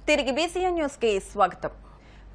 తిరిగి BCN news కి స్వాగతం.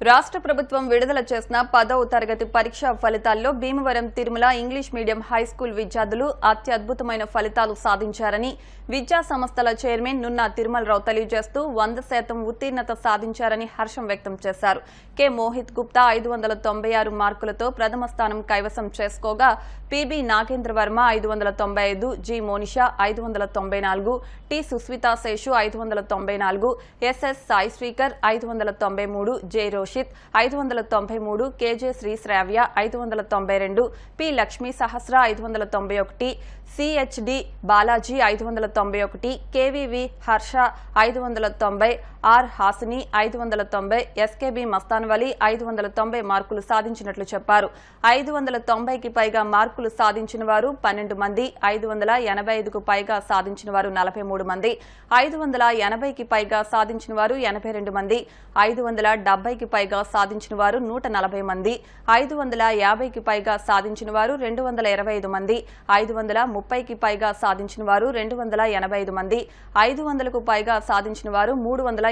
రాష్ట్ర ప్రభుత్వం విడుదల చేసిన 10వ తరగతి పరీక్షా ఫలితాల్లో Bhimavaram Tirumala English medium high school విద్యార్థులు అత్యద్భుతమైన ఫలితాలు సాధించారని విద్యా సంస్థల చైర్మన్ నున్న తిరుమలరావు తెలియజేస్తూ 100% ఉత్తీర్ణత సాధించారని హర్షం వ్యక్తం చేశారు. కె మోహిత్ గుప్తా 596 మార్కులతో ప్రథమ స్థానం కైవసం చేసుకోగా PB Nagendra Varma 595, G Monisha 594, T Sushmita Seshu 594, SS Sai Srikar 593, J Roshith 593, KJ Sri Sravya 592, P Lakshmi Sahasra 591, CHD Balaji 591, KVV Harsha 590, R Hasini 590, SKB Mastanvali 590 మార్కులు సాధించినట్లు చెప్పారు. 590కి పైగా మార్కులు సాధించిన వారు 12 మంది, 585కు పైగా సాధించిన వారు 43 మంది, 580కి పైగా సాధించిన వారు 82 మంది, 570కి పైగా సాధించిన వారు 140 మంది, 550కి పైగా సాధించిన వారు 225 మంది, 530కి పైగా సాధించిన వారు 285 మంది, 500కు పైగా సాధించిన వారు 386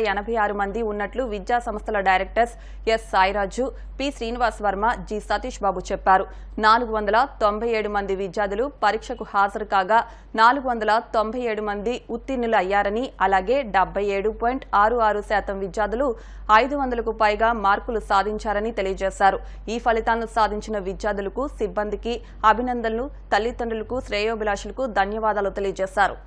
మంది ఉన్నట్లు విద్యా సంస్థల directors S Sairaju, P Srinivas Varma, G Satish Babu చెప్పారు. 497 మంది విద్యార్థులు పరీక్షకు హాజరు కాగా 497 మంది ఉత్తీర్ణులు అయ్యారని, అలాగే 77.66% విద్యార్థులు 500కు పైగా మార్కులు సాధించారని తెలియజేశారు. ఈ ఫలితాలను సాధించిన విద్యార్థులకు, సిబ్బందికి అభినందనలు, తల్లిదండ్రులకు, శ్రేయోభిలాషులకు ధన్యవాదాలు తెలియజేశారు.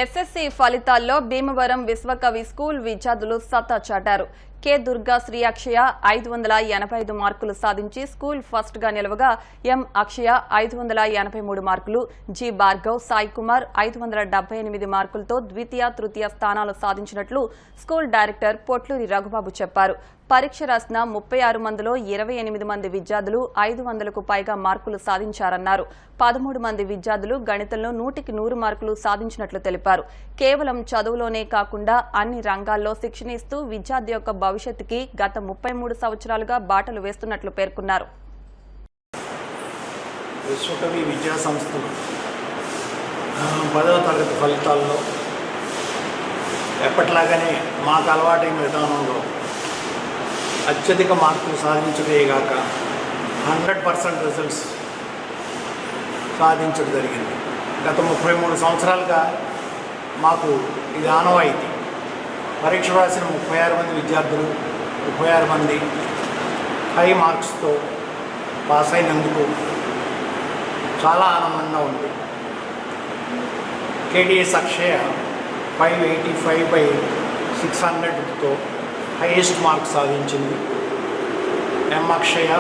ఎస్ఎస్సీ ఫలితాల్లో భీమవరం విశ్వకవి స్కూల్ విద్యార్థులు సత్తా చాటారు. కె దుర్గా శ్రీ అక్షయ 585 మార్కులు సాధించి స్కూల్ ఫస్ట్ గా నిలవగా, ఎం అక్షయ 583 మార్కులు, జి భార్గవ్, సాయి కుమార్ 578 మార్కులతో ద్వితీయ, తృతీయ స్థానాలు సాధించినట్లు స్కూల్ డైరెక్టర్ పొట్లూరి రఘుబాబు చెప్పారు. పరీక్ష రాసిన 36 మందిలో 28 మంది విద్యార్థులు 500కు పైగా మార్కులు సాధించారన్నారు. 13 మంది విద్యార్థులు గణితంలో 100కి 100 మార్కులు సాధించినట్లు తెలిపారు. కేవలం చదువులోనే కాకుండా అన్ని రంగాల్లో శిక్షణ ఇస్తూ విద్యార్థి యొక్క భవిష్యత్తుకి గత 33 సంవత్సరాలుగా బాటలు వేస్తున్నట్లు పేర్కొన్నారు. విశ్వకవి విద్యా సంస్థలు 10వ తరగతి ఫలితాల్లో ఎప్పటిలాగానే మాకు అలవాటైన విధానంలో అత్యధిక మార్కులు సాధించడేగాక 100% రిజల్ట్స్ సాధించడం జరిగింది. గత 33 సంవత్సరాలుగా మాకు ఇది ఆనవాయితీ. పరీక్ష రాసిన 36 మంది విద్యార్థులు 36 మంది హై మార్క్స్తో పాస్ అయినందుకు చాలా ఆనందంగా ఉంది. కేడిఎస్ అక్షయ 585/600తో హైయెస్ట్ మార్క్స్ సాధించింది. ఎం అక్షయ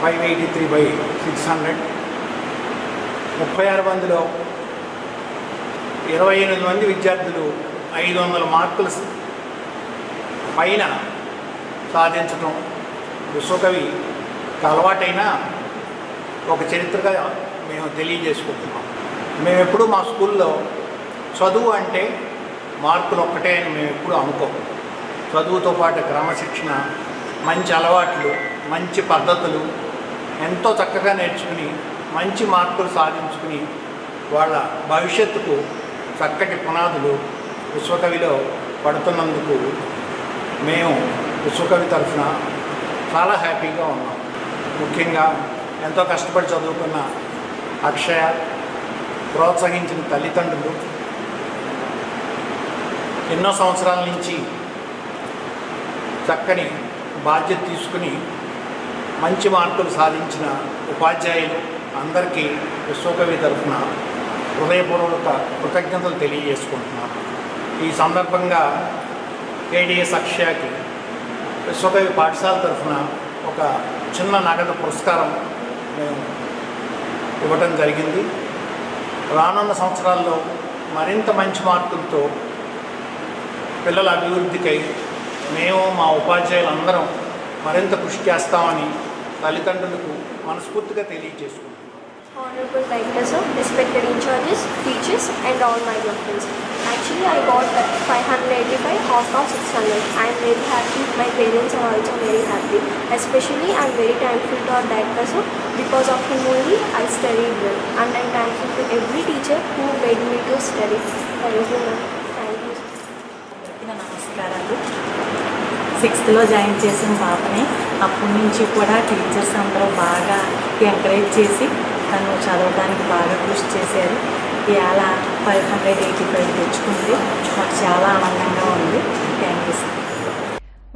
583/600. 36 మందిలో 28 మంది విద్యార్థులు 500 మార్కులు పైన సాధించడం విశ్వకవి అలవాటైన ఒక చరిత్రగా మేము తెలియజేసుకుంటున్నాం. మేము ఎప్పుడూ మా స్కూల్లో చదువు అంటే మార్కులు ఒక్కటే అని మేము ఎప్పుడూ అనుకోము. చదువుతో పాటు క్రమశిక్షణ, మంచి అలవాట్లు, మంచి పద్ధతులు ఎంతో చక్కగా నేర్చుకుని మంచి మార్కులు సాధించుకుని వాళ్ళ భవిష్యత్తుకు చక్కటి పునాదులు విశ్వకవిలో పడుతున్నందుకు మేము విశ్వకవి తరఫున చాలా హ్యాపీగా ఉన్నాం. ముఖ్యంగా ఎంతో కష్టపడి చదువుకున్న అక్షయ, ప్రోత్సహించిన తల్లిదండ్రులు, ఎన్నో సంవత్సరాల నుంచి చక్కని బాధ్యత తీసుకుని మంచి మార్కులు సాధించిన ఉపాధ్యాయులు అందరికీ విశ్వకవి తరఫున హృదయపూర్వక కృతజ్ఞతలు తెలియజేసుకుంటున్నాను. ఈ సందర్భంగా కేడిఎస్ అక్షయకి విశ్వకవి పాఠశాల తరఫున ఒక చిన్న నగదు పురస్కారం మేము ఇవ్వటం జరిగింది. రానున్న సంవత్సరాల్లో మరింత మంచి మార్కులతో పిల్లల అభివృద్ధికై మేము మా ఉపాధ్యాయులందరం మరింత కృషి చేస్తామని తల్లిదండ్రులకు మనస్ఫూర్తిగా తెలియజేసుకుంటున్నాం. Honorable Directors, respected in charges, teachers and all my dear friends. Actually, I got 585 out of 600. I am very happy. My parents are also very happy. Especially, I am very thankful to our director sir. Because of him only, I studied well. And I am thankful to every teacher who made me to study. Thank you, ma'am. Thank you. అందరికీ నా నమస్కారాలు. 6th join చేసిన పాపని అప్పటి నుంచి కూడా teachers అందరూ బాగా ఎంకరేజ్ చేసి తను చదవడానికి బాగా కృషి చేశారు. ఇవాళ 585 తెచ్చుకుంది. నాకు చాలా ఆనందంగా ఉంది. Thank you sir.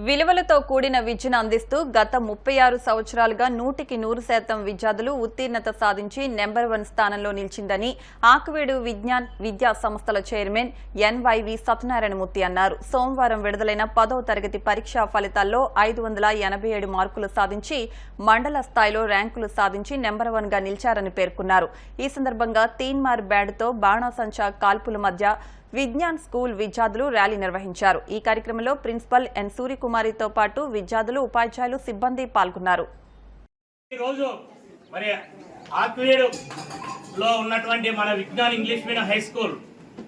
విలువలతో కూడిన విద్యను అందిస్తూ గత 36 సంవత్సరాలుగా 100% విద్యార్థులు ఉత్తీర్ణత సాధించి నెంబర్ 1 స్థానంలో నిలిచిందని ఆకువేడు విజ్ఞాన్ విద్యా సంస్థల చైర్మన్ ఎన్వైవి సత్యనారాయణమూర్తి అన్నారు. సోమవారం విడుదలైన 10వ తరగతి పరీక్షా ఫలితాల్లో 587 మార్కులు సాధించి మండల స్థాయిలో ర్యాంకులు సాధించి నెంబర్ 1 గా నిలిచారని పేర్కొన్నారు. ఈ సందర్భంగా తీన్మార్ బ్యాడ్తో బాణాసంచా కాల్పుల మధ్య విజ్ఞాన్ స్కూల్ విద్యార్థులు ర్యాలీ నిర్వహించారు. ఈ కార్యక్రమంలో ప్రిన్సిపల్ ఎన్ సూర్యకుమారితో పాటు విద్యార్థులు, ఉపాధ్యాయులు, సిబ్బంది పాల్గొన్నారు. ఈరోజు మరి ఆక్వేడులో ఉన్నటువంటి మన Vignan English medium high school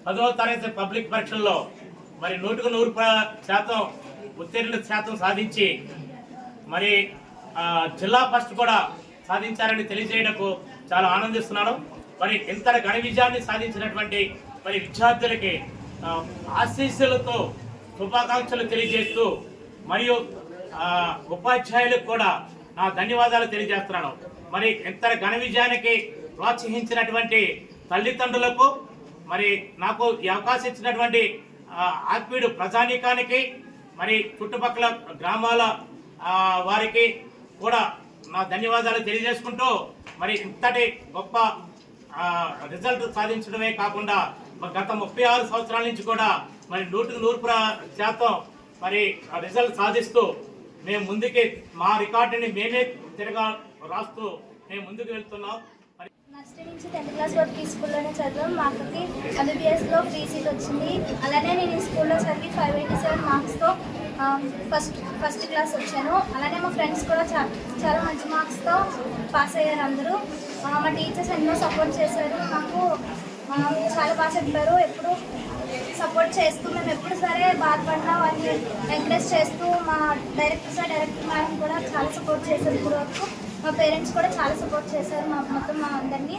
10వ తరగతి పబ్లిక్ పరీక్షల్లో మరి 100% ఉత్తీర్ణత శాతం సాధించి మరి జిల్లా ఫస్ట్ కూడా సాధించారని తెలియజేయడానికి చాలా ఆనందిస్తున్నాను. మరి ఇంత ఘన విజయాన్ని సాధించినటువంటి మరి విద్యార్థులకి ఆశీస్సులతో శుభాకాంక్షలు తెలియజేస్తూ మరియు ఉపాధ్యాయులకు కూడా నా ధన్యవాదాలు తెలియజేస్తున్నాను. మరి ఇంత ఘన విజయానికి ప్రోత్సహించినటువంటి తల్లిదండ్రులకు మరి నాకు ఈ అవకాశం ఇచ్చినటువంటి ఆక్వీడు ప్రజానీకానికి మరి చుట్టుపక్కల గ్రామాల వారికి కూడా నా ధన్యవాదాలు తెలియజేసుకుంటూ మరి ఇంతటి గొప్ప రిజల్ట్ సాధించడమే కాకుండా గత 36 సంవత్సరాల నుంచి కూడా మరి 100% మరి రిజల్ట్ సాధిస్తూ మేము ముందుకి మా రికార్డుని మేమే రాస్తూ మేము ముందుకు వెళ్తున్నాం. నర్సరీ నుంచి 10th క్లాస్ వరకు ఈ స్కూల్లోనే చదివాం. మా అక్కకి MBBSలో ఫ్రీ సీట్ వచ్చింది. అలానే నేను ఈ స్కూల్లో చదివి 587 మార్క్స్తో ఫస్ట్ క్లాస్ వచ్చాను. అలానే మా ఫ్రెండ్స్ కూడా చాలా మంచి మార్క్స్తో పాస్ అయ్యారు అందరూ. మా టీచర్స్ ఎన్నో సపోర్ట్ చేశారు. మాకు చాలా బాగా చెప్పారు. ఎప్పుడు సపోర్ట్ చేస్తూ మేము ఎప్పుడు సరే బాధపడినా వాళ్ళని ఎంకరేజ్ చేస్తూ మా డైరెక్టర్ మేడం కూడా చాలా సపోర్ట్ చేశారు. ఇప్పుడు వరకు మా పేరెంట్స్ కూడా చాలా సపోర్ట్ చేశారు మొత్తం మా అందరినీ.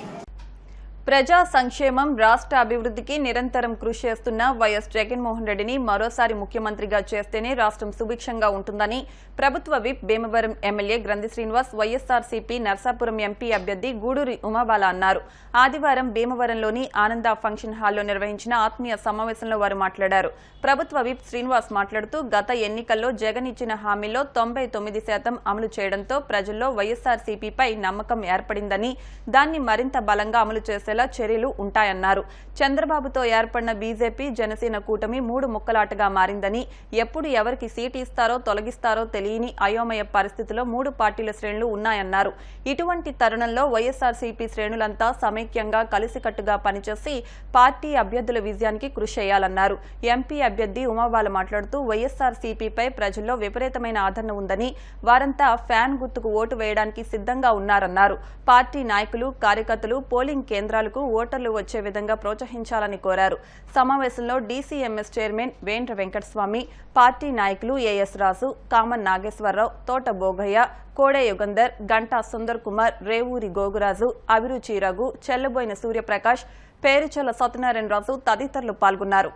ప్రజా సంక్షేమం, రాష్ట్ర అభివృద్ధికి నిరంతరం కృషి చేస్తున్న వైఎస్ జగన్మోహన్ రెడ్డిని మరోసారి ముఖ్యమంత్రిగా చేస్తేనే రాష్ట్రం సుభిక్షంగా ఉంటుందని ప్రభుత్వ విప్ భీమవరం ఎమ్మెల్యే గ్రంథి శ్రీనివాస్, వైఎస్ఆర్సీపీ నర్సాపురం ఎంపీ అభ్యర్థి గూడూరి ఉమాబాల అన్నారు. ఆదివారం భీమవరంలోని ఆనంద ఫంక్షన్ హాల్లో నిర్వహించిన ఆత్మీయ సమావేశంలో వారు మాట్లాడారు. ప్రభుత్వ విప్ శ్రీనివాస్ మాట్లాడుతూ గత ఎన్నికల్లో జగన్ ఇచ్చిన హామీల్లో 99% అమలు చేయడంతో ప్రజల్లో వైఎస్ఆర్సీపీపై నమ్మకం ఏర్పడిందని, దాన్ని మరింత బలంగా అమలు చేసేలా చర్యలు ఉంటాయన్నారు. చంద్రబాబుతో ఏర్పడిన బీజేపీ జనసేన కూటమి 3 ముక్కలాటగా మారిందని, ఎప్పుడు ఎవరికి సీటు ఇస్తారో తొలగిస్తారో తెలియని అయోమయ పరిస్థితిలో 3 పార్టీల శ్రేణులు ఉన్నాయన్నారు. ఇటువంటి తరుణంలో వైఎస్ఆర్సీపీ శ్రేణులంతా సమైక్యంగా కలిసికట్టుగా పనిచేసి పార్టీ అభ్యర్థుల విజయానికి కృషి చేయాలన్నారు. ఎంపీ అభ్యర్థి ఉమాబాల మాట్లాడుతూ వైఎస్ఆర్సీపీపై ప్రజల్లో విపరీతమైన ఆదరణ ఉందని, వారంతా ఫ్యాన్ గుర్తుకు ఓటు వేయడానికి సిద్ధంగా ఉన్నారన్నారు. పార్టీ నాయకులు, కార్యకర్తలు పోలింగ్ కేంద్రాలకు ఓటర్లు వచ్చే విధంగా ప్రోత్సహించాలని కోరారు. సమావేశంలో డీసీఎంఎస్ చైర్మన్ వేంద్ర వెంకటస్వామి, పార్టీ నాయకులు ఏఎస్ రాజు, కామన్ నాగేశ్వరరావు, తోట భోగయ్య, కోడే యుగంధర్, గంటా సుందర్ కుమార్, రేవూరి గోగురాజు, అభిరుచి రఘు, చెల్లబోయిన సూర్యప్రకాష్, పేరుచల సత్యనారాయణరాజు తదితరులు పాల్గొన్నారు.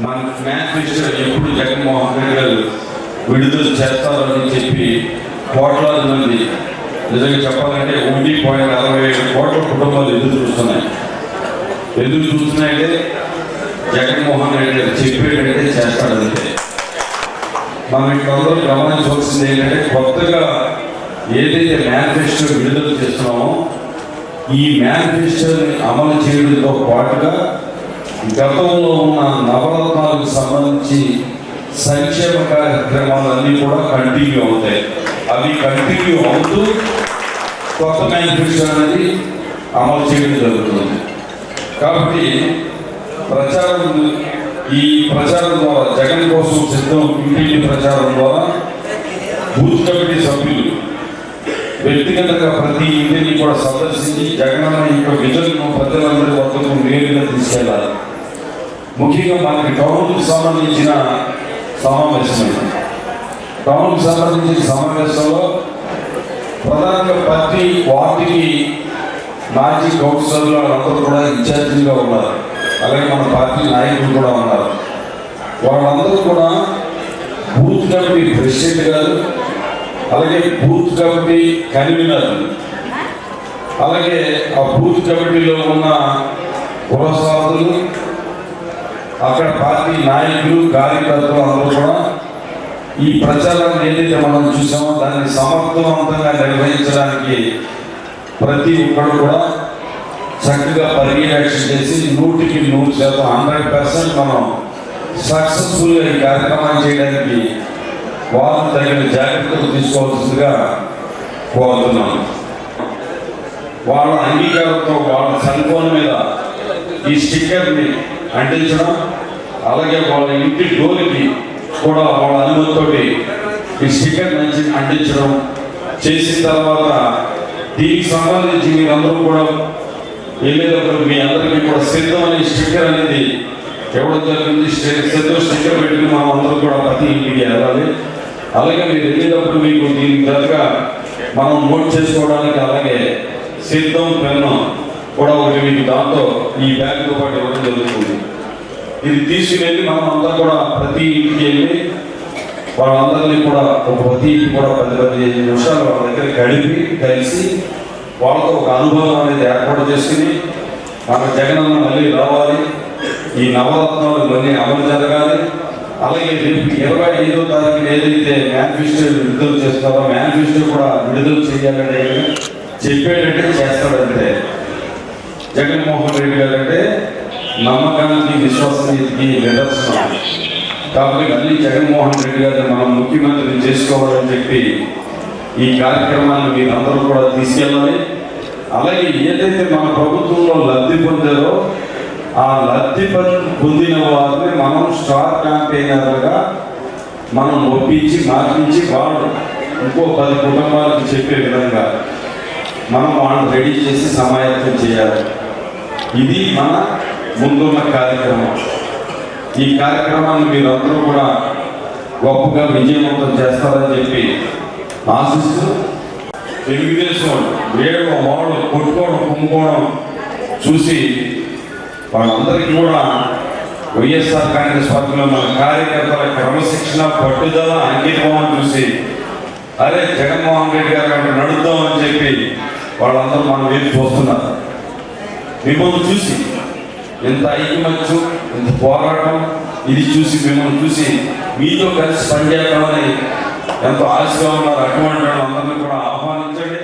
మన మేనిఫెస్టో ఎప్పుడు జగన్మోహన్ రెడ్డి గారు విడుదల చేస్తారని చెప్పి కోట్లాది మంది, నిజంగా చెప్పాలంటే 1.67 కోట్ల కుటుంబాలు ఎదురు చూస్తున్నాయంటే జగన్మోహన్ రెడ్డి గారు చెప్పేటంటే చేస్తాడంతే. మనం ఇక్కడ గమనించవలసింది ఏంటంటే కొత్తగా ఏదైతే మేనిఫెస్టో విడుదల చేస్తున్నామో ఈ మేనిఫెస్టోని అమలు చేయడంతో పాటుగా గతంలో ఉన్న నవరత్నాలకు సంబంధించి సంక్షేమ కార్యక్రమాలన్నీ కూడా కంటిన్యూ అవుతాయి. అవి కంటిన్యూ అవుతూ కొత్త మేనిఫెస్టో అనేది అమలు చేయడం జరుగుతుంది. కాబట్టి ఈ ప్రచారం ద్వారా జగన్ కోసం సిద్ధం ఇంటింటి ప్రచారం ద్వారా బూత్ కమిటీ సభ్యులు వ్యక్తిగతంగా ప్రతి ఇంటిని కూడా సందర్శించి జగనన్న యొక్క విజన్ను ప్రజలందరి వద్దకు నేరుగా తీసుకెళ్లాలి. ముఖ్యంగా మనకి టౌన్కు సంబంధించిన సమావేశంలో ప్రధానంగా ప్రతి వార్డుకి మాజీ కౌన్సిలర్లు అందరూ కూడా ఇన్ఛార్జీగా ఉన్నారు. అలాగే మన పార్టీ నాయకులు కూడా ఉన్నారు. వాళ్ళందరూ కూడా బూత్ కమిటీ ప్రెసిడెంట్ గారు, అలాగే బూత్ కమిటీ కన్వీనర్, అలాగే ఆ బూత్ కమిటీలో ఉన్న పురసాదులు, అక్కడ పార్టీ నాయకులు, కార్యకర్తలు అందరూ కూడా ఈ ప్రచారాన్ని ఏదైతే మనం చూసామో దాన్ని సమర్థవంతంగా నిర్వహించడానికి ప్రతి ఒక్కరు కూడా చక్కగా పర్యవేక్షణ చేసి 100% 100% మనం సక్సెస్ఫుల్గా ఈ కార్యక్రమాన్ని చేయడానికి వాళ్ళు తగిన జాగ్రత్తలు తీసుకోవాల్సిందిగా కోరుతున్నాం. వాళ్ళ అంగీకారంతో వాళ్ళ సెల్ ఫోన్ మీద ఈ స్టిక్కర్ని అంటించడం, అలాగే వాళ్ళ ఇంటి డోర్కి కూడా వాళ్ళ అనుమతితోటి ఈ స్టిక్కర్ అంటించడం చేసిన తర్వాత దీనికి సంబంధించి మీరందరూ కూడా వెళ్ళేటప్పుడు మీ అందరికీ కూడా సిద్ధం అనే స్టిక్కర్ అనేది ఇవ్వడం జరిగింది. సిద్ధం స్టిక్కర్ పెట్టుకుని మనం అందరూ కూడా ప్రతి ఇంటికి వెళ్ళాలి. అలాగే మీరు వెళ్ళేటప్పుడు మీకు దీనికి దగ్గర మనం నోట్ చేసుకోవడానికి అలాగే సిద్ధం పెన్ను కూడా ఒకటి మీకు దాంతో ఈ బ్యాగ్తో పాటు ఇవ్వడం జరుగుతుంది. ఇది తీసుకువెళ్ళి మనం అంతా కూడా ప్రతి ఇంటికి వెళ్ళి వాళ్ళందరినీ కూడా ప్రతి ఇంటికి కూడా 10-15 నిమిషాలు వాళ్ళ దగ్గర గడిపి కలిసి వాళ్ళతో ఒక అనుభవం అనేది ఏర్పాటు చేసుకుని మన జగనన్న మళ్ళీ రావాలి, ఈ నవరత్నాలు ఇవన్నీ అమలు జరగాలి. అలాగే రేపు 25వ తారీఖున ఏదైతే మేనిఫెస్టో విడుదల చేస్తారో మేనిఫెస్టో కూడా విడుదల చేయాలని చెప్పేటట్టే చేస్తాడంటే జగన్మోహన్ రెడ్డి గారు అంటే నమ్మకానికి, విశ్వసనీయతకి నిదర్శనం. కాబట్టి మళ్ళీ జగన్మోహన్ రెడ్డి గారిని మనం ముఖ్యమంత్రిని చేసుకోవాలని చెప్పి ఈ కార్యక్రమాన్ని మీరందరూ కూడా తీసుకెళ్ళాలి. అలాగే ఏదైతే మన ప్రభుత్వంలో లబ్ధి పొందారో ఆ లబ్ధి పొందిన వారిని మనం స్టార్ క్యాంపెయినర్లుగా మనం ఒప్పించి మార్పించి వాళ్ళు ఇంకో 10 కుటుంబాలకు చెప్పే విధంగా మనం వాళ్ళని రెడీ చేసి సమాయత్తం చేయాలి. ఇది మన ముందున్న కార్యక్రమం. ఈ కార్యక్రమాన్ని మీరందరూ కూడా గొప్పగా విజయవంతం చేస్తారని చెప్పి ఆశిస్తూ తెలుగుదేశం వేడు వాళ్ళు కొట్టుకోవడం కుమ్ముకోవడం చూసి వాళ్ళందరికీ కూడా వైఎస్ఆర్ కాంగ్రెస్ పార్టీలో మన కార్యకర్తల క్రమశిక్షణ, పట్టుదల, అంకితమని చూసి అరే జగన్మోహన్ రెడ్డి గారు అంటే నడుద్దామని చెప్పి వాళ్ళందరూ మన వైపు చూస్తున్నారు. మిమ్మల్ని చూసి ఎంత ఐకమత్యం, ఎంత పోరాటం ఇది చూసి మిమ్మల్ని చూసి మీతో కలిసి పనిచేద్దామని ఎంతో ఆశగా ఉన్నారు. అటువంటి వాళ్ళందరినీ కూడా ఆహ్వానించండి.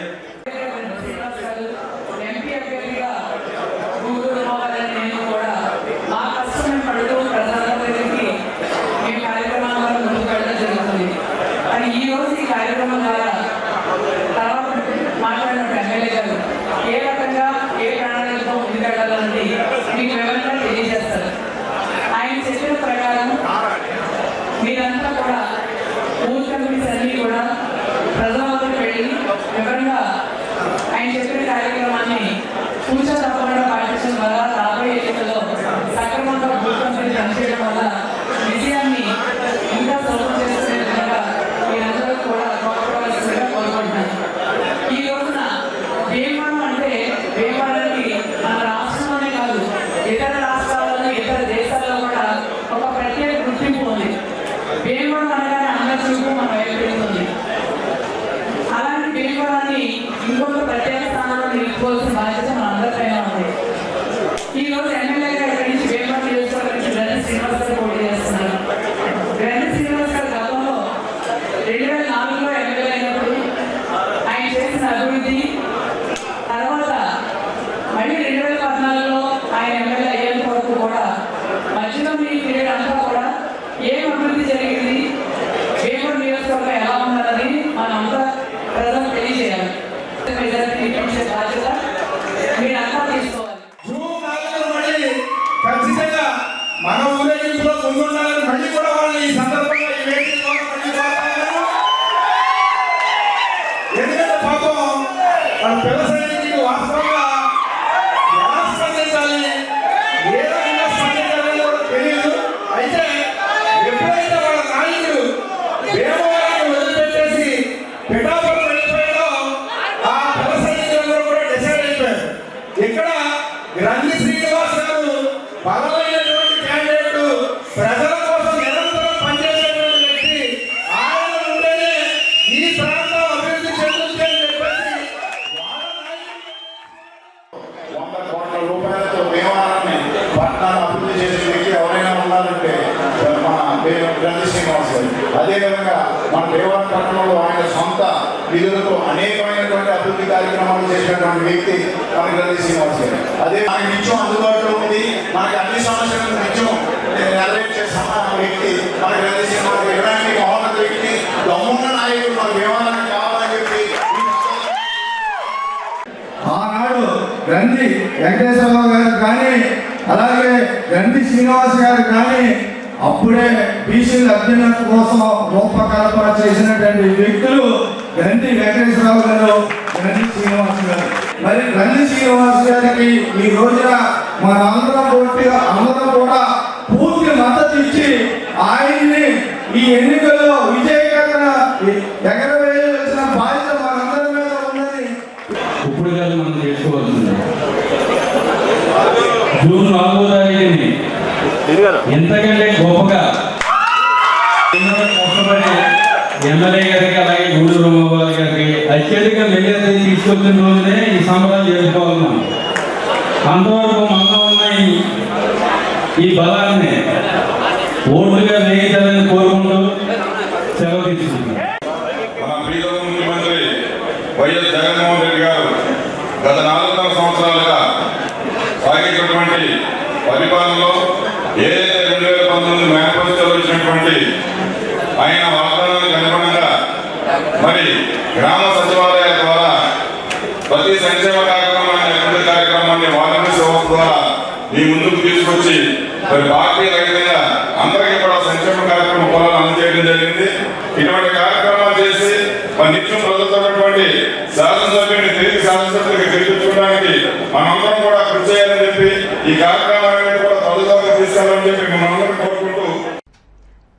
మీరంతా కూడా బూత్ కమిటీస్ అన్ని కూడా ప్రజలకు వెళ్ళి వివరంగా ఆయన చెప్పిన కార్యక్రమాన్ని సూచన తప్పకుండా పాటించడం వల్ల రాబోయే ఎన్నికల్లో సక్రమంగా బూత్ కమిటీని పనిచేయడం వల్ల విజయాన్ని ఇంకా సులభం చేసుకునే విధంగా మీరందరూ కూడా తోడ్పడవలసిందిగా కోరుకుంటున్నాను. ఈ రోజున భీమవరం అంటే భీమవరానికి మన రాష్ట్రంలోనే కాదు ఇతర రాష్ట్రాలను, ఇతర దేశాల్లో కూడా ఒక ప్రత్యేక గుర్తింపు ఉంది. భీమవరం అనగానే అందరి చూపు మన వైపు పెరుగుతుంది. అలాంటి భీమవరాన్ని ఇంకొక ప్రత్యేక స్థానంలో నిలుపుకోవాల్సిన బాధ్యత మన అందరిపైన ఉంది. ఈ రోజు ఎమ్మెల్యేగా ఇక్కడి నుంచి భీమవరం నియోజకవర్గం నుంచి గ్రంథి శ్రీనివాస్ గారు పోటీ చేస్తున్నారు. గ్రంథి శ్రీనివాస్ గారు గతంలో 2004లో ఎమ్మెల్యే అయినప్పుడు ఆయన చేసిన అభివృద్ధి, తర్వాత మళ్ళీ 2014లో ఆయన ఎమ్మెల్యే అయ్యేంత వరకు కూడా మధ్యలో మీ పీరియడ్ అంతా కూడా ఏం అభివృద్ధి జరిగింది, భీమవరం నియోజకవర్గం ఎలా ఉన్నదని మనంతా ప్రజలకు తెలియజేయాలి. బాధ్యత మీరంతా తీసుకోవాలి. శ్రీనివాస్ గారు బలమైనటువంటి క్యాండిడేట్, ప్రజల కోసం నిరంతరం పనిచేసేటువంటి వ్యక్తి. ఆయన ఉంటేనే ఈ ప్రాంతం అభివృద్ధి చెందుతుంది అని చెప్పేసి 100 కోట్ల రూపాయలతో దేవాలయాన్ని పట్టణాన్ని అభివృద్ధి చేసే వ్యక్తి ఎవరైనా ఉన్నారంటే మన గ్రంథి శ్రీనివాస్ గారు. అదేవిధంగా మన దేవాలయ పట్టణంలో ఆయన సొంత నిధులతో అనేకమైనటువంటి అభివృద్ధి కార్యక్రమాలు చేసినటువంటి వ్యక్తి మన గ్రంథి శ్రీనివాస్ గారు. అదే మనకి నిత్యం అందుబాటులో ఉంది, మనకి అన్ని సమస్యలను నిత్యం నెరవేర్చే వ్యక్తి మన గ్రంథి శ్రీనివాస్ గారు. ఇలాంటి మహోన్నత వ్యక్తి, దమ్మున్న నాయకుడు మన దేవాలయానికి కావాలని చెప్పి ఆనాడు గ్రంథి వెంకటేశ్వరరావు గారు కానీ అలాగే గ్రంథి శ్రీనివాస్ గారు కానీ అప్పుడే బీసీల అభ్యున్నత కోసం రూపకల్పన చేసినటువంటి వ్యక్తులు గ్రంథి వెంకటేశ్వరరావు గారు, గ్రంథి శ్రీనివాస్ గారు. మరి గ్రంథి శ్రీనివాస్ గారికి ఈ రోజున మనందరం కూడా పూర్తి మద్దతు ఇచ్చి ఆయన్ని ఈ ఎన్నికల్లో విజయకరణ ఎగరవేయాల్సిన బాధ్యత మనందరి మీద ఉన్నది. ఇప్పుడు కాదు మనం చేసుకోవాల్సింది. జూన్ 4వ తారీఖుని ఎంతకంటే గొప్పగా కష్టపడి ఎమ్మెల్యే గారికి అలాగే గూడూరు రామబాబు గారికి అత్యధిక మెజార్టీ తీసుకొచ్చిన రోజునే ఈ సంబరాలు చేసుకోవాలి. మనం అంతవరకు మనలో ఉన్న ఈ బలాన్ని ఓటుగా వేయించాలని కోరుకుంటూ సెలవు తీసుకుంటున్నాం. మన ప్రియతమ ముఖ్యమంత్రి వైఎస్ జగన్మోహన్ రెడ్డి గారు గత 4 సంవత్సరాలుగా సాగేటటువంటి పరిపాలనలో ఏదైతే 2019 మేనిఫెస్టోలో ఇచ్చినటువంటి ఆయన వాగ్దానానికి అనుగుణంగా మరి గ్రామ సచివాలయాల ద్వారా ప్రతి సంక్షేమ కార్యక్రమాన్ని, అభివృద్ధి కార్యక్రమాన్ని వాలంటీర్ వ్యవస్థ ద్వారా మీ ముందుకు తీసుకొచ్చి మరి పార్టీ రహితంగా అందరికీ కూడా సంక్షేమ కార్యక్రమ పొలాలు అందజేయడం జరిగింది. ఇటువంటి కార్యక్రమాలు చేసి మరి నిత్యం ప్రజలతోటువంటి శాసనసభ్యుని తిరిగి శాసనసభ్యుడికి గెలిపించుకోవడానికి మనందరం కూడా కృషి చేయాలని చెప్పి ఈ కార్యక్రమాన్ని కూడా తొలగగా తీసుకెళ్ళాలని చెప్పి మనందరం కోరుకుంటూ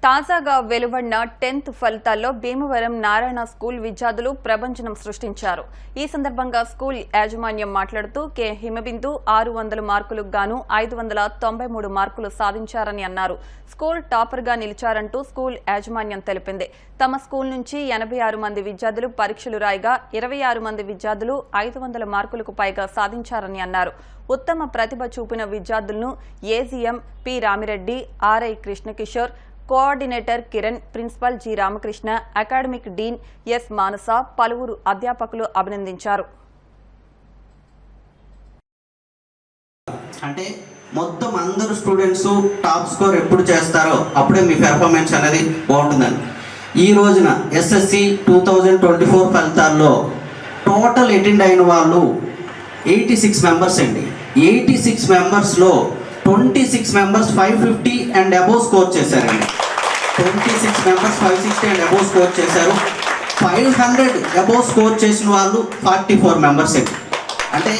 తాజాగా వెలువడిన 10th ఫలితాల్లో భీమవరం నారాయణ స్కూల్ విద్యార్థులు ప్రభంజనం సృష్టించారు. ఈ సందర్భంగా స్కూల్ యాజమాన్యం మాట్లాడుతూ కె హిమబిందు 600 మార్కులకు గాను 593 మార్కులు సాధించారని అన్నారు. స్కూల్ టాపర్గా నిలిచారంటూ స్కూల్ యాజమాన్యం తెలిపింది. తమ స్కూల్ నుంచి 86 మంది విద్యార్థులు పరీక్షలు రాయగా 26 మంది విద్యార్థులు 500 మార్కులకు పైగా సాధించారని అన్నారు. ఉత్తమ ప్రతిభ చూపిన విద్యార్థులను AGM P Ramireddy, RI Krishnakishore, coordinator Kiran, principal G Ramakrishna, academic dean S Manasa, పలువురు అధ్యాపకులు అభినందించారు. అంటే మొత్తం అందరు స్టూడెంట్స్ టాప్ స్కోర్ ఎప్పుడు చేస్తారో అప్పుడే మీ పెర్ఫార్మెన్స్ అనేది బాగుంటుందని ఈ రోజున ఎస్ఎస్సి 2024 ఫలితాల్లో టోటల్ అటెండ్ అయిన వాళ్ళు 86 మెంబర్స్ అండి. 86 మెంబర్స్లో 26 మెంబర్స్ 550 అండ్ అబోవ్ స్కోర్ చేశారండి. 26 మెంబర్స్ 560 అండ్ అబోవ్ స్కోర్ చేశారు. 500 అబోవ్ స్కోర్ చేసిన వాళ్ళు 44 మెంబర్స్ అండి. అంటే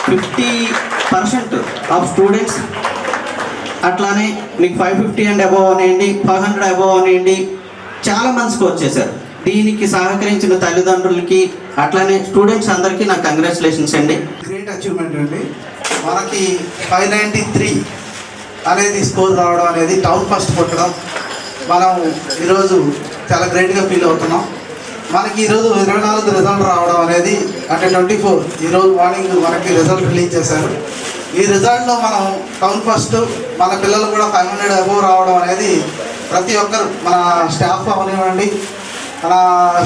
50% ఆఫ్ స్టూడెంట్స్. అట్లానే మీకు 550 అండ్ అబోవ్ అనేయండి, 500 అబోవ్ అనేయండి, చాలా మంది స్కోర్ చేశారు. దీనికి సహకరించిన తల్లిదండ్రులకి అట్లానే స్టూడెంట్స్ అందరికీ నాకు కంగ్రాచులేషన్స్ అండి. గ్రేట్ అచీవ్మెంట్ అండి. మనకి 593 అనేది స్కోర్ రావడం అనేది టౌన్ ఫస్ట్ కొట్టడం మనం ఈరోజు చాలా గ్రేట్గా ఫీల్ అవుతున్నాం. మనకి ఈరోజు 24 రిజల్ట్ రావడం అనేది అంటే 24 ఈరోజు మార్నింగ్ మనకి రిజల్ట్ రిలీజ్ చేశారు. ఈ రిజల్ట్లో మనం టౌన్ ఫస్ట్, మన పిల్లలు కూడా 500 అబోవ్ రావడం అనేది ప్రతి ఒక్కరు మన స్టాఫ్ అవనివ్వండి, మన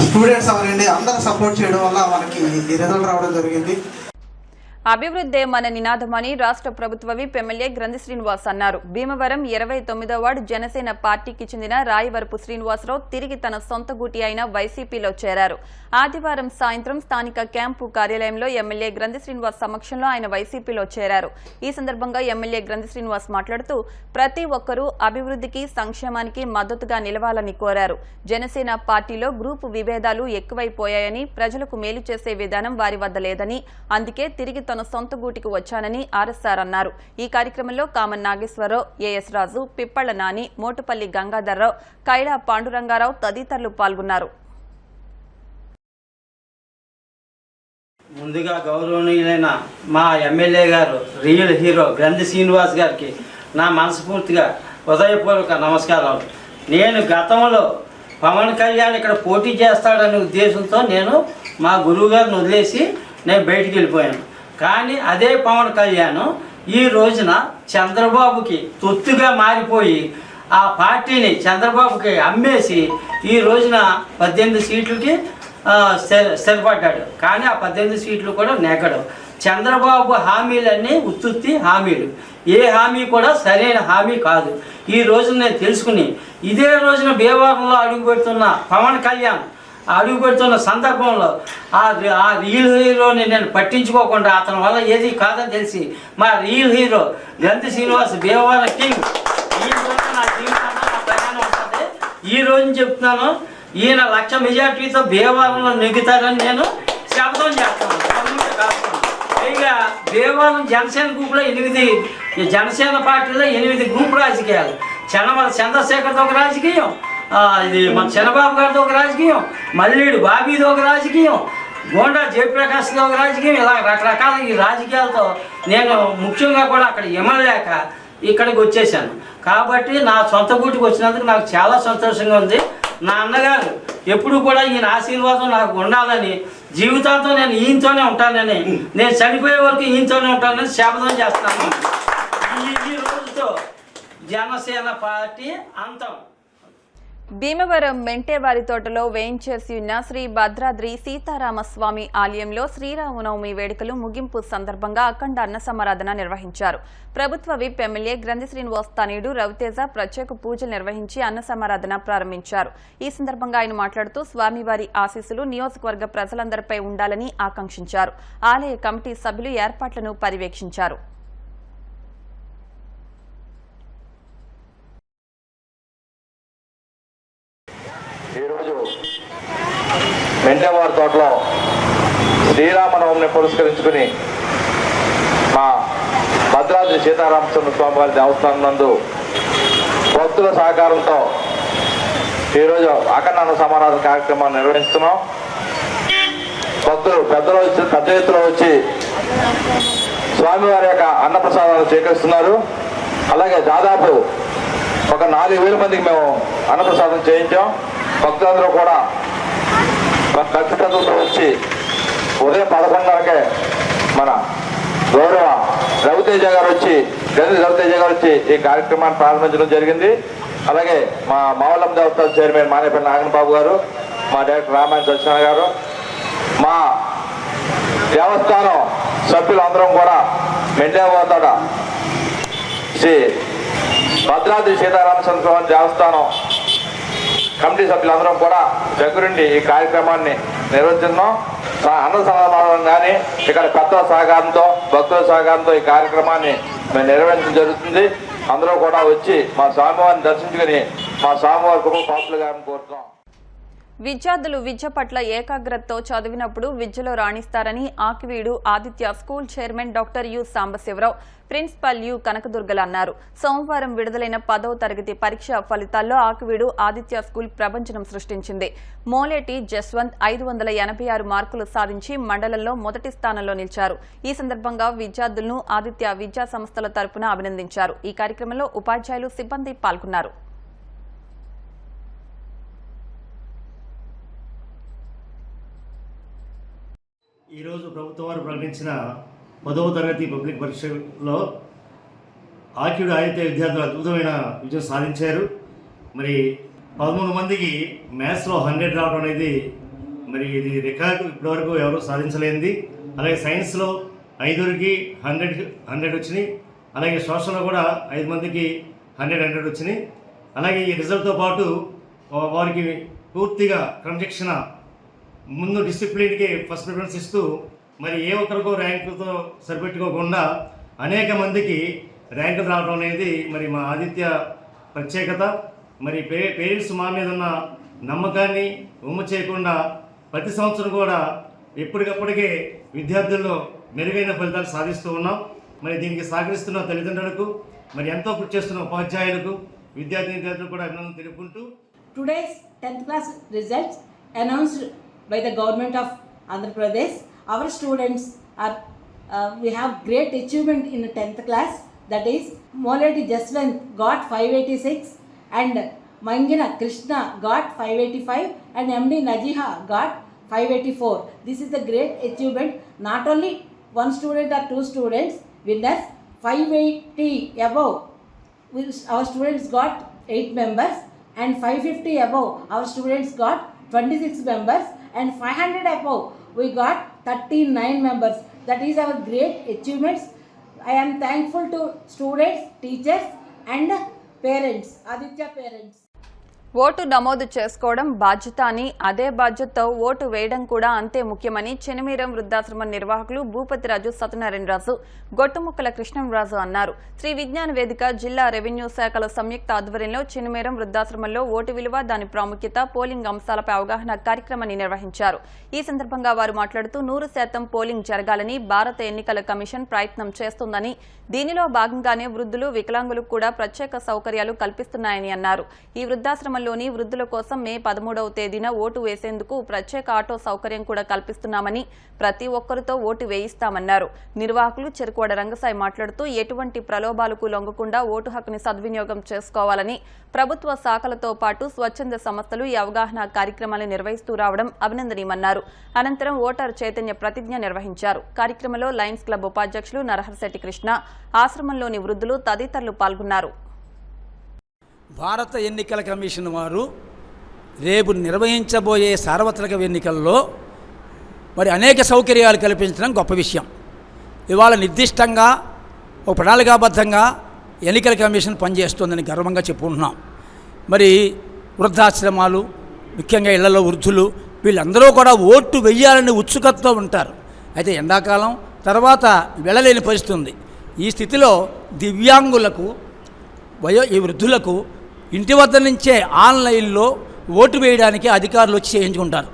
స్టూడెంట్స్ అవనివ్వండి, అందరూ సపోర్ట్ చేయడం వల్ల మనకి ఈ రిజల్ట్ రావడం జరిగింది. అభివృద్ధే మన నినాదమని రాష్ట్ర ప్రభుత్వ విప్ ఎమ్మెల్యే గ్రంథి శ్రీనివాస్ అన్నారు. భీమవరం 29వ వార్డు జనసేన పార్టీకి చెందిన రాయవరపు శ్రీనివాసరావు తిరిగి తన సొంత గూటి అయిన వైసీపీలో చేరారు. ఆదివారం సాయంత్రం స్థానిక క్యాంపు కార్యాలయంలో ఎమ్మెల్యే గ్రంథి శ్రీనివాస్ సమక్షంలో ఆయన వైసీపీలో చేరారు. ఈ సందర్భంగా ఎమ్మెల్యే గ్రంథి శ్రీనివాస్ మాట్లాడుతూ ప్రతి ఒక్కరూ అభివృద్ధికి, సంక్షేమానికి మద్దతుగా నిలవాలని కోరారు. జనసేన పార్టీలో గ్రూపు విభేదాలు ఎక్కువైపోయాయని, ప్రజలకు మేలు చేసే విధానం వారి వద్ద లేదని, అందుకే తిరిగి తన సొంత గూటికి వచ్చానని ఆర్ఎస్ఆర్ అన్నారు. ఈ కార్యక్రమంలో కామన్ నాగేశ్వరరావు, ఏఎస్ రాజు, పిప్పళ్ల నాని, మోటుపల్లి గంగాధర్రావు, కైలా పాండురంగారావు తదితరులు పాల్గొన్నారు. ముందుగా గౌరవనీయులైన మా ఎమ్మెల్యే గారు రియల్ హీరో గ్రంథి శ్రీనివాస్ గారికి నా మనస్ఫూర్తిగా హృదయపూర్వక నమస్కారాలు. నేను గతంలో పవన్ కళ్యాణ్ ఇక్కడ పోటీ చేస్తాడనే ఉద్దేశంతో నేను మా గురువు గారిని వదిలేసి నేను బయటికి వెళ్ళిపోయాను. కానీ అదే పవన్ కళ్యాణ్ ఈ రోజున చంద్రబాబుకి తొత్తుగా మారిపోయి ఆ పార్టీని చంద్రబాబుకి అమ్మేసి ఈ రోజున 18 సీట్లకి స్థిరపడ్డాడు. కానీ ఆ 18 సీట్లు కూడా నెగ్గడు. చంద్రబాబు హామీలన్నీ ఉత్తుత్తి హామీలు, ఏ హామీ కూడా సరైన హామీ కాదు. ఈ రోజున నేను తెలుసుకుని ఇదే రోజున భీమవరంలో అడుగుపెడుతున్న పవన్ కళ్యాణ్ అడుగుపెడుతున్న సందర్భంలో ఆ రియల్ హీరోని నేను పట్టించుకోకుండా అతని వల్ల ఏది కాదని తెలిసి మా రియల్ హీరో గ్రంథి శ్రీనివాస్ భీమవరం కింగ్ నా జీవితంలో నా ప్రయాణం ఉంటుంది. ఈ రోజున చెప్తున్నాను, ఈయన 1,00,000 మెజార్టీతో భీమవరంలో నెగ్గుతారని నేను శపథం చేస్తాను. పైగా భీమవరం జనసేన గ్రూపులో 8 జనసేన పార్టీలో 8 గ్రూప్ రాజకీయాలు. చంద్రబాబు చంద్రశేఖర్తో ఒక రాజకీయం, ఇది మన చంద్రబాబు గారితో ఒక రాజకీయం, మల్లీడు బాబీతో ఒక రాజకీయం, గోండా జయప్రకాష్తో ఒక రాజకీయం, ఇలా రకరకాల ఈ రాజకీయాలతో నేను ముఖ్యంగా కూడా అక్కడ ఇమ్మలేక ఇక్కడికి వచ్చేసాను. కాబట్టి నా సొంత గూటికి వచ్చినందుకు నాకు చాలా సంతోషంగా ఉంది. నా అన్నగారు ఎప్పుడు కూడా ఈయన ఆశీర్వాదం నాకు ఉండాలని, జీవితాంతం నేను ఈయనతోనే ఉంటానని, నేను చనిపోయే వరకు ఈయనతోనే ఉంటానని శపథం చేస్తాను. ఈ రోజుతో జనసేన పార్టీ అంతం. భీమవరం మెంటేవారి తోటలో వేయించేసి ఉన్న శ్రీ భద్రాద్రి సీతారామస్వామి ఆలయంలో శ్రీరామనవమి వేడుకలు ముగింపు సందర్భంగా అఖండ అన్న సమారాధన నిర్వహించారు. ప్రభుత్వ విప్ ఎమ్మెల్యే గ్రంథి శ్రీనివాస్ తనయుడు రవితేజ ప్రత్యేక పూజలు నిర్వహించి అన్న సమారాధన ప్రారంభించారు. ఈ సందర్భంగా ఆయన మాట్లాడుతూ స్వామివారి ఆశీస్సులు నియోజకవర్గ ప్రజలందరిపై ఉండాలని ఆకాంక్షించారు. ఆలయ కమిటీ సభ్యులు ఏర్పాట్లను పర్యవేక్షించారు. ఈరోజు మెంటేవారి తోటలో శ్రీరామనవమిని పురస్కరించుకుని మా భద్రాద్రి సీతారామచంద్ర స్వామి వారి దేవస్థానం నందు భక్తుల సహకారంతో ఈరోజు అఖండ అన్న సమారాధన కార్యక్రమాన్ని నిర్వహిస్తున్నాం. భక్తులు పెద్ద ఎత్తులో వచ్చి స్వామివారి యొక్క అన్నప్రసాదాలు స్వీకరిస్తున్నారు. అలాగే దాదాపు ఒక 4,000 మందికి మేము అన్నప్రసాదం చేయించాం. భక్తులందరూ కూడా భక్తి శ్రద్ధలతో వచ్చి ఉదయం 11:30కే మన గౌరవ రవితేజ గారు వచ్చి ఈ కార్యక్రమాన్ని ప్రారంభించడం జరిగింది. అలాగే మా మావలం దేవస్థానం చైర్మన్ మానేపల్లి నాగనబాబు గారు, మా డైరెక్టర్ రామాయణ సత్యనారాయణ గారు, మా దేవస్థానం సభ్యులందరం కూడా మెండేవాడ శ్రీ భద్రాద్రి సీతారామచంద్ర స్వామి దేవస్థానం కమిటీ సభ్యులందరం కూడా దగ్గరుండి ఈ కార్యక్రమాన్ని నిర్వహిస్తున్నాం. అన్న సమాధానం కానీ ఇక్కడ పెద్దల సహకారంతో భక్తుల సహకారంతో ఈ కార్యక్రమాన్ని మేము నిర్వహించడం జరుగుతుంది. అందరూ కూడా వచ్చి మా స్వామివారిని దర్శించుకుని మా స్వామివారి కృప పాత్రలుగా కోరుతున్నాం. విద్యార్థులు విద్య పట్ల ఏకాగ్రతతో చదివినప్పుడు విద్యలో రాణిస్తారని Akividu Aditya school chairman doctor U Sambasivarao, principal U కనకదుర్గలు అన్నారు. సోమవారం విడుదలైన 10వ తరగతి పరీక్ష ఫలితాల్లో ఆకివీడు ఆదిత్య స్కూల్ ప్రభంజనం సృష్టించింది. మోలేటి జస్వంత్ 586 మార్కులు సాధించి మండలంలో మొదటి స్థానంలో నిలిచారు. ఈ సందర్భంగా విద్యార్థులను ఆదిత్య విద్యా సంస్థల తరపున అభినందించారు. ఈ కార్యక్రమంలో ఉపాధ్యాయులు, సిబ్బంది పాల్గొన్నారు. ఈరోజు ప్రభుత్వం వారు ప్రకటించిన 10వ తరగతి పబ్లిక్ పరీక్షలో ఆకివీడు ఆదిత్య విద్యార్థులు అద్భుతమైన విజయం సాధించారు. మరి 13 మందికి మ్యాథ్స్లో 100 రావడం అనేది మరి ఇది రికార్డు ఇప్పటివరకు ఎవరు సాధించలేనిది. అలాగే సైన్స్లో 5కి 100 వచ్చినాయి. అలాగే సోషల్లో కూడా 5 మందికి 100 వచ్చినాయి. అలాగే ఈ రిజల్ట్తో పాటు వారికి పూర్తిగా క్రమశిక్షణ, ముందు డిసిప్లిన్కి ఫస్ట్ ప్రిఫరెన్స్ ఇస్తూ మరి ఏ ఒక్కరికో ర్యాంకుతో సరిపెట్టుకోకుండా అనేక మందికి ర్యాంకులు రావడం అనేది మరి మా ఆదిత్య ప్రత్యేకత. మరి పేరెంట్స్ మా మీద ఉన్న నమ్మకాన్ని ఉమ్ము చేయకుండా ప్రతి సంవత్సరం కూడా ఎప్పటికప్పటికే విద్యార్థుల్లో మెరుగైన ఫలితాలు సాధిస్తూ ఉన్నాం. మరి దీనికి సహకరిస్తున్న తల్లిదండ్రులకు, మరి ఎంతో కృషి చేస్తున్న ఉపాధ్యాయులకు, విద్యార్థులకు కూడా అభినందనలు తెలుపుకుంటూ Today's 10th class results announced by the government of Andhra Pradesh our students are, we have great achievement in 10th class. That is, Moleti Jaswant got 586 and Mangina Krishna got 585 and MD Najiha got 584. This is a great achievement. Not only one student or two students winners, 580 above our students got 8 members and 550 above our students got 26 members and 500 above we got 39 members. That is our great achievements. I am thankful to students, teachers and parents, Aditya parents. Vote నమోదు చేసుకోవడం బాధ్యత అని, అదే బాధ్యతతో vote వేయడం కూడా అంతే ముఖ్యమని చెనిమేరం వృద్ధాశ్రమం నిర్వాహకులు భూపతిరాజు సత్యనారాయణరాజు, గొట్టుముక్కల కృష్ణంరాజు అన్నారు. శ్రీ విజ్ఞాన వేదిక జిల్లా రెవెన్యూ శాఖల సంయుక్త ఆధ్వర్యంలో చెనిమేరం వృద్ధాశ్రమంలో ఓటు విలువ, దాని ప్రాముఖ్యత, పోలింగ్ అంశాలపై అవగాహన కార్యక్రమాన్ని నిర్వహించారు. ఈ సందర్భంగా వారు మాట్లాడుతూ 100% పోలింగ్ జరగాలని భారత ఎన్నికల కమిషన్ ప్రయత్నం చేస్తోందని, దీనిలో భాగంగానే వృద్ధులు, వికలాంగులకు కూడా ప్రత్యేక సౌకర్యాలు కల్పిస్తున్నాయని అన్నారు. ఈ వృద్ధాశ్రమంలోని వృద్ధుల కోసం మే 13వ తేదీన ఓటు వేసేందుకు ప్రత్యేక ఆటో సౌకర్యం కూడా కల్పిస్తున్నామని, ప్రతి ఒక్కరితో ఓటు వేయిస్తామన్నారు. నిర్వాహకులు చెరుకోడ రంగసాయి మాట్లాడుతూ ఎటువంటి ప్రలోభాలకు లొంగకుండా ఓటు హక్కుని సద్వినియోగం చేసుకోవాలని, ప్రభుత్వ శాఖలతో పాటు స్వచ్ఛంద సంస్థలు ఈ అవగాహన కార్యక్రమాలను నిర్వహిస్తూ రావడం అభినందనీయమన్నారు. అనంతరం ఓటర్ చైతన్య ప్రతిజ్ఞ నిర్వహించారు. కార్యక్రమంలో లయన్స్ క్లబ్ ఉపాధ్యక్షులు నరహర్శెట్టి కృష్ణ, ఆశ్రమంలోని వృద్ధులు తదితరులు పాల్గొన్నారు. భారత ఎన్నికల కమిషన్ వారు రేపు నిర్వహించబోయే సార్వత్రిక ఎన్నికల్లో మరి అనేక సౌకర్యాలు కల్పించడం గొప్ప విషయం. ఇవాళ నిర్దిష్టంగా ఒక ప్రణాళికాబద్ధంగా ఎన్నికల కమిషన్ పనిచేస్తుందని గర్వంగా చెప్పుకుంటున్నాం. మరి వృద్ధాశ్రమాలు, ముఖ్యంగా ఇళ్లలో వృద్ధులు, వీళ్ళందరూ కూడా ఓటు వెయ్యాలని ఉత్సుకతతో ఉంటారు. అయితే ఎండాకాలం తర్వాత వెళ్ళలేని పరిస్థితి ఉంది. ఈ స్థితిలో దివ్యాంగులకు, ఈ వృద్ధులకు ఇంటి వద్ద నుంచే ఆన్లైన్లో ఓటు వేయడానికి అధికారులు వచ్చి చేయించుకుంటారు.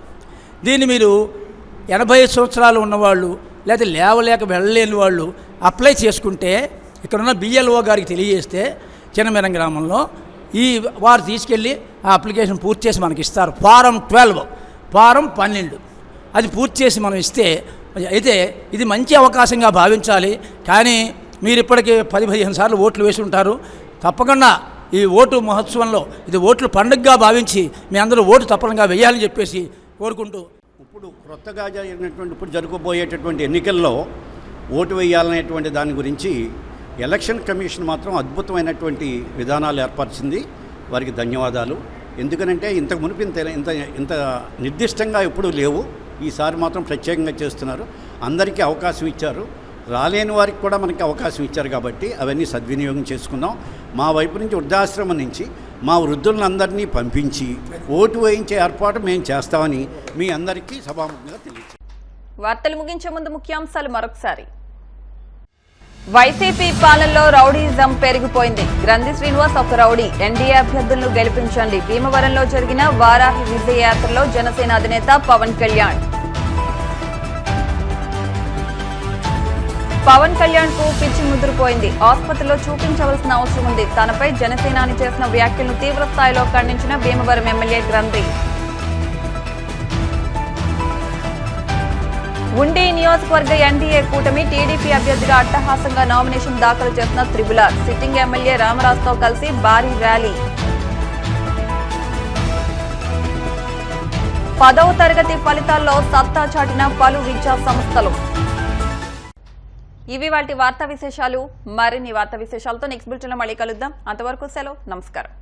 దీన్ని మీరు 80 సంవత్సరాలు ఉన్నవాళ్ళు లేదా లేవలేక వెళ్ళలేని వాళ్ళు అప్లై చేసుకుంటే, ఇక్కడున్న BLO గారికి తెలియజేస్తే చిన్నమేరం గ్రామంలో వారు తీసుకెళ్ళి ఆ అప్లికేషన్ పూర్తి చేసి మనకి ఇస్తారు. ఫారం 12, ఫారం 12 అది పూర్తి చేసి మనం ఇస్తే, అయితే ఇది మంచి అవకాశంగా భావించాలి. కానీ మీరు ఇప్పటికీ 10-15 సార్లు ఓట్లు వేసి ఉంటారు. తప్పకుండా ఈ ఓటు మహోత్సవంలో ఇది ఓట్లు పండుగగా భావించి మీ అందరూ ఓటు తప్పకుండా వేయాలని చెప్పేసి కోరుకుంటూ, ఇప్పుడు కొత్తగా జరిగినటువంటి ఇప్పుడు జరగబోయేటటువంటి ఎన్నికల్లో ఓటు వేయాలనేటువంటి దాని గురించి ఎలక్షన్ కమిషన్ మాత్రం అద్భుతమైనటువంటి విధానాలు ఏర్పరిచింది. వారికి ధన్యవాదాలు. ఎందుకనంటే ఇంతకు మునుపు ఇంత నిర్దిష్టంగా ఎప్పుడూ లేవు. ఈసారి మాత్రం ప్రత్యేకంగా చేస్తున్నారు. అందరికీ అవకాశం ఇచ్చారు. రాలేని వారికి కూడా మనకి అవకాశం ఇచ్చారు. కాబట్టి అవన్నీ సద్వినియోగం చేసుకుందాం. మా వైపు నుంచి వృద్ధాశ్రమం నుంచి మా వృద్ధులందరినీ పంపించి ఓటు వేయించే ఏర్పాటు మేము చేస్తామని మీ అందరికీ సభాముఖంగా తెలియజేస్తాం. వార్తలు ముగించే ముందు ముఖ్యాంశాలు మరొకసారి. వైసీపీ పాలనలో రౌడీయిజం పెరిగిపోయింది. గ్రంథి శ్రీనివాస్ ఒక రౌడీ. ఎన్డీఏ అభ్యర్థులను గెలిపించండి. భీమవరంలో జరిగిన వారాహి విజయయాత్రలో జనసేన అధినేత పవన్ కళ్యాణ్. పవన్ కళ్యాణ్ కు పిచ్చి ముద్రపోయింది. ఆసుపత్రిలో చూపించవలసిన అవసరం ఉంది. తనపై జనసేనాని చేసిన వ్యాఖ్యలను తీవ్ర స్థాయిలో ఖండించిన భీమవరం ఎమ్మెల్యే గ్రంథి. ఉండి నియోజకవర్గ ఎన్డీఏ కూటమి టీడీపీ అభ్యర్థిగా అట్టహాసంగా నామినేషన్ దాఖలు చేసిన త్రిబులార్. సిట్టింగ్ ఎమ్మెల్యే రామరాజుతో కలిసి భారీ ర్యాలీ. 10వ తరగతి ఫలితాల్లో సత్తా చాటిన పలు విద్యా సంస్థలు. ఇవి వాటి వార్తా విశేషాలు. మరిన్ని వార్తా విశేషాలతో నెక్స్ట్ బులెటిన్లో మళ్ళీ కలుద్దాం. అంతవరకు సెలవు. నమస్కారం.